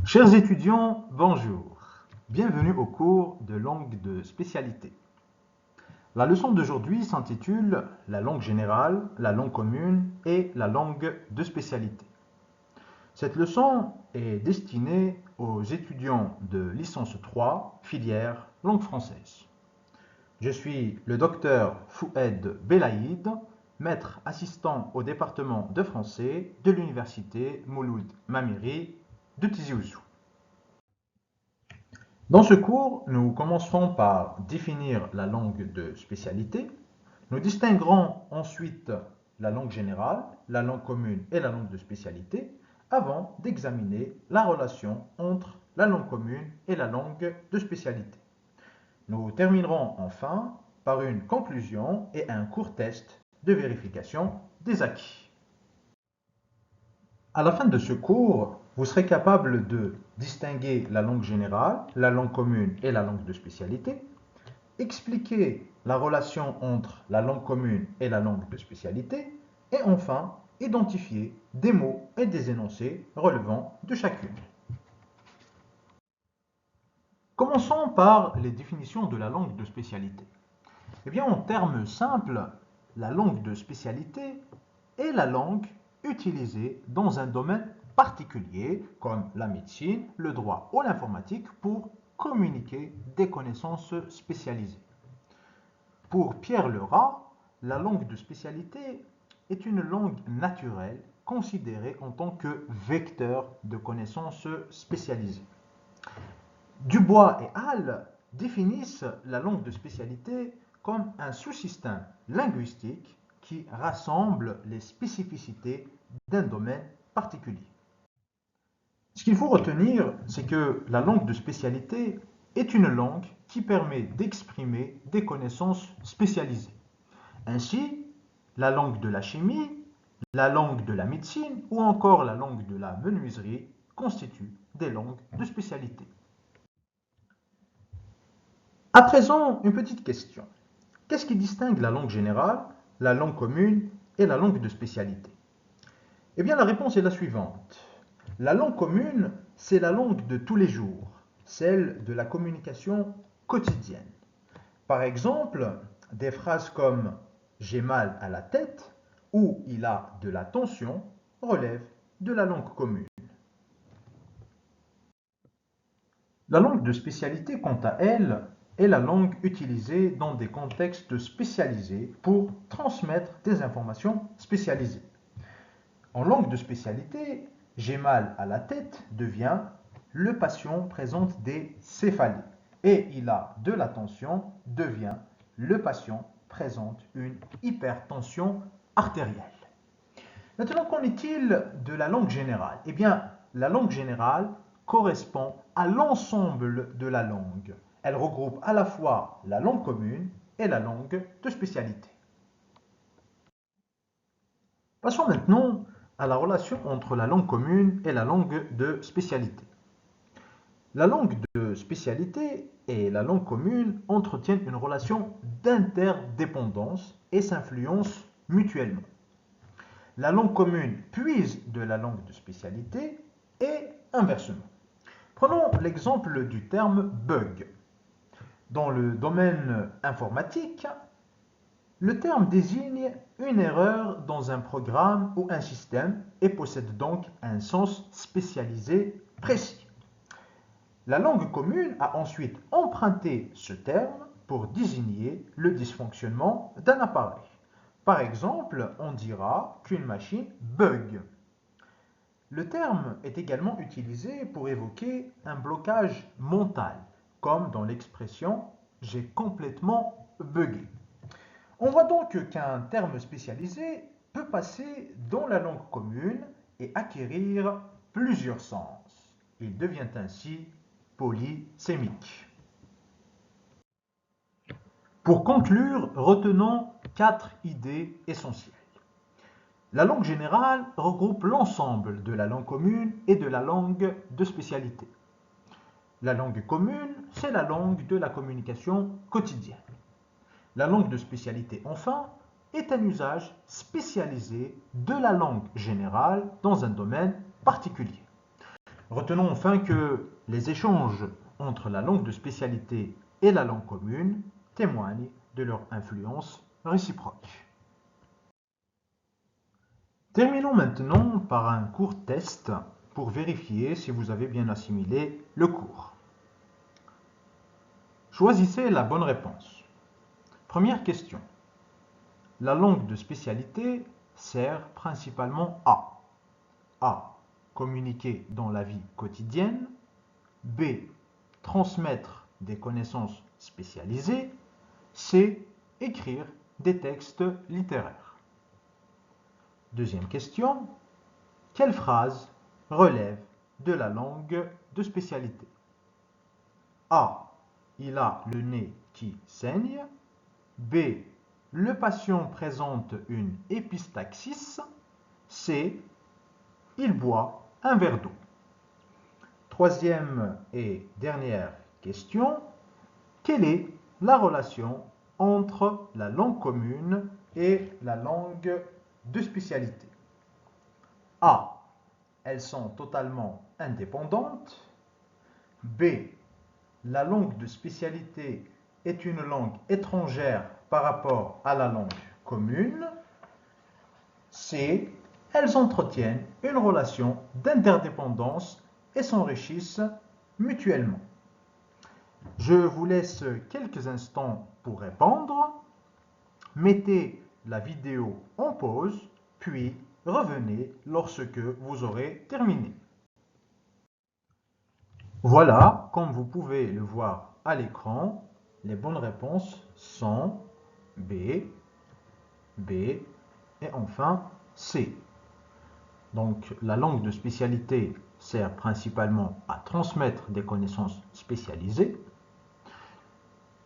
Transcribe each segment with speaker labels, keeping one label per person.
Speaker 1: Chers étudiants, bonjour. Bienvenue au cours de langue de spécialité. La leçon d'aujourd'hui s'intitule La langue générale, la langue commune et la langue de spécialité. Cette leçon est destinée aux étudiants de licence 3, filière langue française. Je suis le docteur Foued Belaïd, maître assistant au département de français de l'université Mouloud Mamiri de Tizi Ouzou. Dans ce cours, nous commencerons par définir la langue de spécialité. Nous distinguerons ensuite la langue générale, la langue commune et la langue de spécialité avant d'examiner la relation entre la langue commune et la langue de spécialité. Nous terminerons enfin par une conclusion et un court test de vérification des acquis. À la fin de ce cours, vous serez capable de distinguer la langue générale, la langue commune et la langue de spécialité, expliquer la relation entre la langue commune et la langue de spécialité, et enfin, identifier des mots et des énoncés relevant de chacune. Commençons par les définitions de la langue de spécialité. Eh bien, en termes simples, la langue de spécialité est la langue utilisée dans un domaine particulier, comme la médecine, le droit ou l'informatique, pour communiquer des connaissances spécialisées. Pour Pierre Lerat, la langue de spécialité est une langue naturelle considérée en tant que vecteur de connaissances spécialisées. Dubois et Hall définissent la langue de spécialité comme un sous-système linguistique qui rassemble les spécificités d'un domaine particulier. Ce qu'il faut retenir, c'est que la langue de spécialité est une langue qui permet d'exprimer des connaissances spécialisées. Ainsi, la langue de la chimie, la langue de la médecine ou encore la langue de la menuiserie constituent des langues de spécialité. À présent, une petite question. Qu'est-ce qui distingue la langue générale, la langue commune et la langue de spécialité? Eh bien, la réponse est la suivante. La langue commune, c'est la langue de tous les jours, celle de la communication quotidienne. Par exemple, des phrases comme « j'ai mal à la tête » ou « il a de la tension » relèvent de la langue commune. La langue de spécialité, quant à elle, est la langue utilisée dans des contextes spécialisés pour transmettre des informations spécialisées. En langue de spécialité, j'ai mal à la tête devient le patient présente des céphalies et il a de la tension devient le patient présente une hypertension artérielle. Maintenant, qu'en est-il de la langue générale? Eh bien, la langue générale correspond à l'ensemble de la langue. Elle regroupe à la fois la langue commune et la langue de spécialité. Passons maintenant à la relation entre la langue commune et la langue de spécialité. La langue de spécialité et la langue commune entretiennent une relation d'interdépendance et s'influencent mutuellement. La langue commune puise de la langue de spécialité et inversement. Prenons l'exemple du terme bug. Dans le domaine informatique, le terme désigne une erreur dans un programme ou un système et possède donc un sens spécialisé précis. La langue commune a ensuite emprunté ce terme pour désigner le dysfonctionnement d'un appareil. Par exemple, on dira qu'une machine bug. Le terme est également utilisé pour évoquer un blocage mental, comme dans l'expression « j'ai complètement bugué ». On voit donc qu'un terme spécialisé peut passer dans la langue commune et acquérir plusieurs sens. Il devient ainsi polysémique. Pour conclure, retenons 4 idées essentielles. La langue générale regroupe l'ensemble de la langue commune et de la langue de spécialité. La langue commune, c'est la langue de la communication quotidienne. La langue de spécialité, enfin, est un usage spécialisé de la langue générale dans un domaine particulier. Retenons enfin que les échanges entre la langue de spécialité et la langue commune témoignent de leur influence réciproque. Terminons maintenant par un court test pour vérifier si vous avez bien assimilé le cours. Choisissez la bonne réponse. Première question. La langue de spécialité sert principalement à A. Communiquer dans la vie quotidienne. B. Transmettre des connaissances spécialisées. C. Écrire des textes littéraires. Deuxième question. Quelle phrase relève de la langue de spécialité? A. Il a le nez qui saigne. B. Le patient présente une épistaxis. C. Il boit un verre d'eau. Troisième et dernière question. Quelle est la relation entre la langue commune et la langue de spécialité? A. Elles sont totalement indépendantes. B. La langue de spécialité est une langue étrangère par rapport à la langue commune. C. Elles entretiennent une relation d'interdépendance et s'enrichissent mutuellement. Je vous laisse quelques instants pour répondre. Mettez la vidéo en pause, puis revenez lorsque vous aurez terminé. Voilà, comme vous pouvez le voir à l'écran, les bonnes réponses sont B, B et enfin C. Donc la langue de spécialité sert principalement à transmettre des connaissances spécialisées.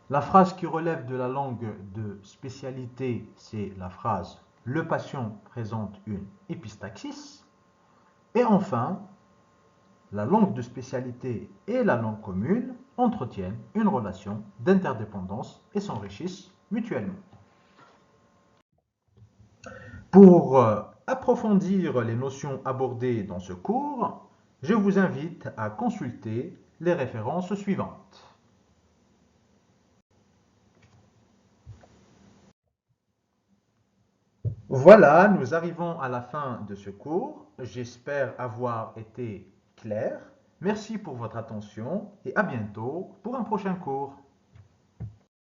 Speaker 1: La phrase qui relève de la langue de spécialité, c'est la phrase « Le patient présente une épistaxis ». Et enfin, la langue de spécialité et la langue commune entretiennent une relation d'interdépendance et s'enrichissent mutuellement. Pour approfondir les notions abordées dans ce cours, je vous invite à consulter les références suivantes. Voilà, nous arrivons à la fin de ce cours. J'espère avoir été clair. Merci pour votre attention et à bientôt pour un prochain cours.